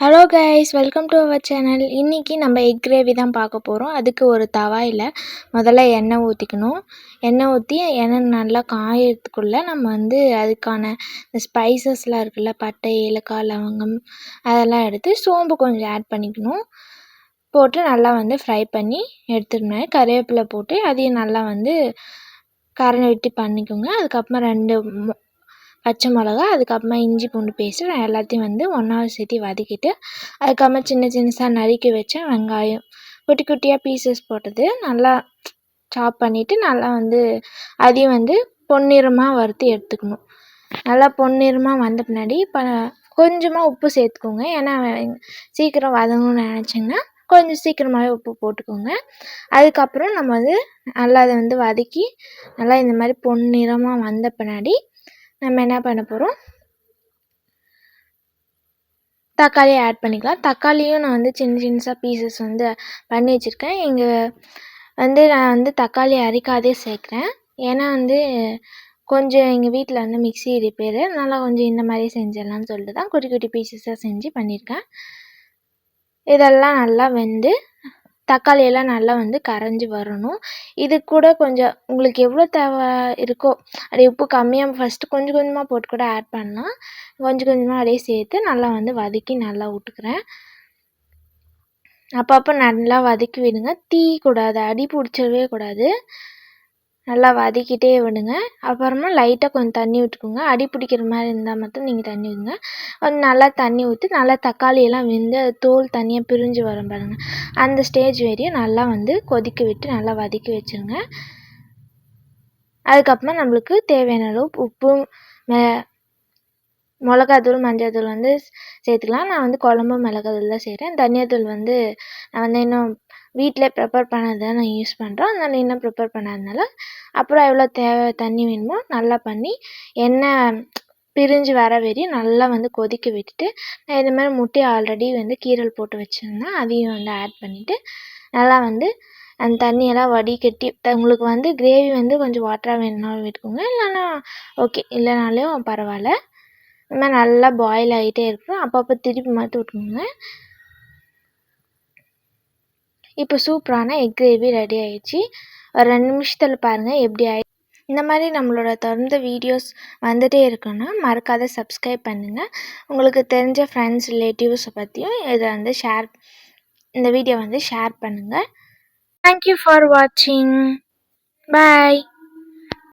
Hello guys, welcome to our channel. இன்றைக்கி நம்ம egg gravy தான் பார்க்க போகிறோம். அதுக்கு ஒரு தவாயில் முதல்ல எண்ணெய் ஊற்றிக்கணும். எண்ணெய் ஊற்றி எண்ணெய் நல்லா காயறதுக்குள்ளே நம்ம அதுக்கான இந்த ஸ்பைசஸ்லாம் இருக்குல்ல, பட்டை, ஏலக்காய், லவங்கம் அதெல்லாம் எடுத்து சோம்பு கொஞ்சம் ஆட் பண்ணிக்கணும். போட்டு நல்லா ஃப்ரை பண்ணி எடுத்துக்கணும். கருவேப்பிலை போட்டு அதையும் நல்லா கரண்டி விட்டு பண்ணிக்கோங்க. அதுக்கப்புறமா 2 பச்சை மிளகா, அதுக்கப்புறமா இஞ்சி பூண்டு பேஸ்ட்டு நான் எல்லாத்தையும் ஒன்றாவே சேர்த்து வதக்கிட்டு, அதுக்கப்புறமா சின்ன சின்னதாக நறுக்கி வச்ச வெங்காயம் குட்டி குட்டியாக பீசஸ் போட்டது நல்லா சாப் பண்ணிவிட்டு நல்லா அதையும் பொன்னிறமாக வறுத்து எடுத்துக்கணும். நல்லா பொன்னிறமாக வந்த பின்னாடி கொஞ்சமாக உப்பு சேர்த்துக்கோங்க. ஏன்னா சீக்கிரம் வதங்கணும்னு நினச்சிங்கன்னா கொஞ்சம் சீக்கிரமாகவே உப்பு போட்டுக்கோங்க. அதுக்கப்புறம் நம்ம நல்லா அதை வதக்கி நல்லா இந்த மாதிரி பொன்னிறமாக வந்த பின்னாடி நம்ம என்ன பண்ண போகிறோம், தக்காளியை ஆட் பண்ணிக்கலாம். தக்காளியும் நான் சின்ன சின்னதாக பீசஸ் பண்ணி வச்சுருக்கேன். இங்கே நான் தக்காளி அரைக்காதே சேர்க்குறேன். ஏன்னா கொஞ்சம் எங்கள் வீட்டில் மிக்ஸி ரிப்பேரு, அதனால் கொஞ்சம் இந்த மாதிரி செஞ்சிடலான்னு சொல்லிட்டு தான் குட்டி குட்டி பீசஸாக செஞ்சு பண்ணியிருக்கேன். இதெல்லாம் நல்லா தக்காளியெல்லாம் நல்லா கரைஞ்சி வரணும். இது கூட கொஞ்சம் உங்களுக்கு எவ்வளோ தேவை இருக்கோ, அப்படியே உப்பு கம்மியாக ஃபஸ்ட்டு கொஞ்சம் கொஞ்சமாக போட்டு கூட ஆட் பண்ணலாம். கொஞ்சம் கொஞ்சமாக அப்படியே சேர்த்து நல்லா வதக்கி நல்லா விட்டுக்கிறேன். அப்பப்போ நல்லா வதக்கி விடுங்க. கூடாது, அடி பிடிச்சிடவே கூடாது. நல்லா வதக்கிட்டே விடுங்க. அப்புறமா லைட்டாக கொஞ்சம் தண்ணி விட்டுக்கோங்க. அடி பிடிக்கிற மாதிரி இருந்தால் மட்டும் நீங்கள் தண்ணி ஊற்றுங்க. கொஞ்சம் நல்லா தண்ணி ஊற்றி நல்லா தக்காளியெல்லாம் தோல் தனியாக பிரிஞ்சு வரும் பாருங்கள், அந்த ஸ்டேஜ் வரையும் நல்லா கொதிக்க விட்டு நல்லா வதக்கி வச்சுருங்க. அதுக்கப்புறமா நம்மளுக்கு தேவையான அளவு உப்பு, மிளகாத்தூள், மஞ்சள்தூள் சேர்த்துக்கலாம். நான் குழம்பு மிளகாத்தூள் தான் செய்கிறேன். தனியாத்தூள் நான் இன்னும் வீட்டிலே ப்ரிப்பேர் பண்ணது தான் நான் யூஸ் பண்ணுறோம். அதனால் இன்னும் ப்ரிப்பேர் பண்ணாதனால அப்புறம் எவ்வளோ தேவை தண்ணி வேணுமோ நல்லா பண்ணி எண்ணெய் பிரிஞ்சு வர வரையும் நல்லா கொதிக்க விட்டுட்டு, நான் இது மாதிரி முட்டையை ஆல்ரெடி கீரல் போட்டு வச்சுருந்தேன், அதையும் ஆட் பண்ணிவிட்டு நல்லா அந்த தண்ணியெல்லாம் வடிகட்டி உங்களுக்கு கிரேவி கொஞ்சம் வாட்டராக வேணும்னாலும் விட்டுக்கோங்க, இல்லைன்னா ஓகே, இல்லைனாலும் பரவாயில்ல. இந்த மாதிரி நல்லா பாயில் ஆகிட்டே இருக்கும். அப்பப்போ திருப்பி மாற்றி விட்டுக்கோங்க. இப்போ சூப்பரான எக் கிரேவி ரெடி ஆகிடுச்சு. ஒரு 2 நிமிஷத்தில் பாருங்கள் எப்படி ஆகி. இந்த மாதிரி நம்மளோட தொடர்ந்து வீடியோஸ் வந்துகிட்டே இருக்குன்னா மறக்காத சப்ஸ்கிரைப் பண்ணுங்கள். உங்களுக்கு தெரிஞ்ச ஃப்ரெண்ட்ஸ், ரிலேட்டிவ்ஸ் பற்றியும் இதை இந்த வீடியோ ஷேர் பண்ணுங்கள். தேங்க்யூ ஃபார் வாட்சிங். பாய்.